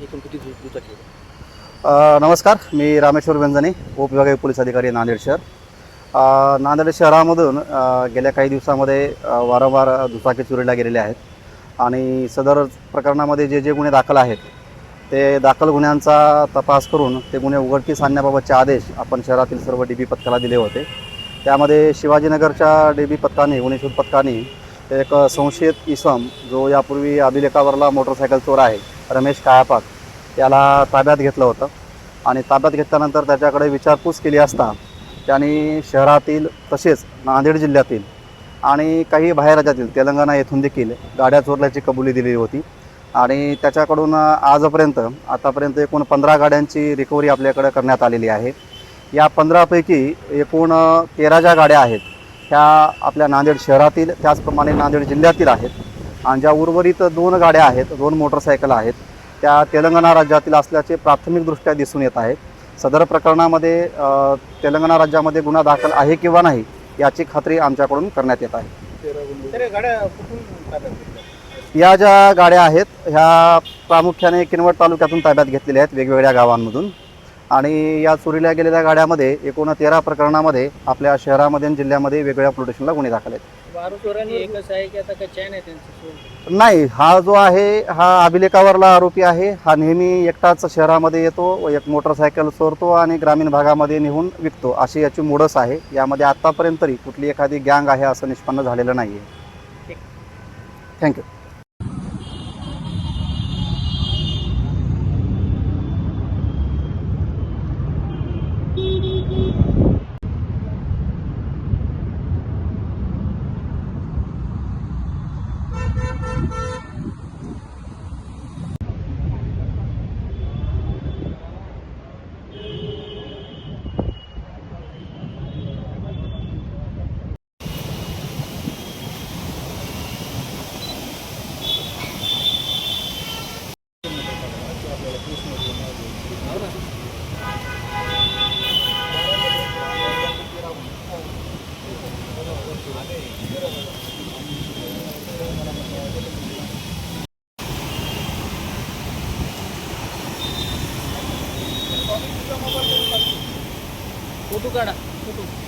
एकूण किती दुचाकी होत्या? नमस्कार, मी रामेश्वर व्यंजने, उपविभागीय पोलीस अधिकारी नांदेड शहर. नांदेड शहरामधून गेल्या काही दिवसामध्ये वारंवार दुचाकी चोरीला गेलेल्या आहेत आणि सदर प्रकरणामध्ये जे गुन्हे दाखल आहेत ते दाखल गुन्ह्यांचा तपास करून ते गुन्हे उघडकीस आणण्याबाबतचे आदेश आपण शहरातील सर्व DB पथकाला दिले होते. त्यामध्ये शिवाजीनगरच्या DB पथकाने, गुन्हे शोध पथकाने एक संशयित इसम जो यापूर्वी अभिलेखावरला मोटरसायकल चोर आहे, रमेश कायापाक, याला ताब्यात घेतलं होतं आणि ताब्यात घेतल्यानंतर त्याच्याकडे विचारपूस केली असता त्यांनी शहरातील तसेच नांदेड जिल्ह्यातील आणि काही बाहेर राज्यातील तेलंगणा येथून देखील गाड्या चोरल्याची कबुली दिली होती आणि त्याच्याकडून आतापर्यंत एकूण 15 गाड्यांची रिकव्हरी आपल्याकडे करण्यात आलेली आहे. या 15पैकी एकूण 13 ज्या गाड्या आहेत ह्या आपल्या नांदेड शहरातील त्याचप्रमाणे नांदेड जिल्ह्यातील आहेत आणि ज्या उर्वरित 2 गाड्या आहेत, 2 मोटरसायकल आहेत, त्या तेलंगणा राज्यातील असल्याचे प्राथमिकदृष्ट्या दिसून येत आहे. सदर प्रकरणामध्ये तेलंगणा राज्यामध्ये गुन्हा दाखल आहे किंवा नाही याची खात्री आमच्याकडून करण्यात येत आहे. या ज्या गाड्या आहेत ह्या प्रामुख्याने किनवट तालुक्यातून ताब्यात घेतलेल्या आहेत, वेगवेगळ्या गावांमधून. आणि या चोरीला गेलेल्या गाड्यामध्ये एकूण 13 प्रकरणामध्ये आपल्या शहरामध्ये आणि जिल्ह्यामध्ये वेगवेगळ्या पोलीस स्टेशनला गुन्हे दाखल आहेत. एकच आहे की आता काही चॅन आहे त्यांचं? नाही, हा जो आहे हा अभिलेखावरला आरोपी आहे. हा नेहमी एकटाच शहरामध्ये येतो, एक मोटरसायकल चोरतो आणि ग्रामीण भागामध्ये नेऊन विकतो, अशी याची मोडस आहे. यामध्ये आत्तापर्यंत तरी कुठली एखादी गँग आहे असं निष्पन्न झालेलं नाही आहे. थँक्यू. फोटो काढा, फोटो.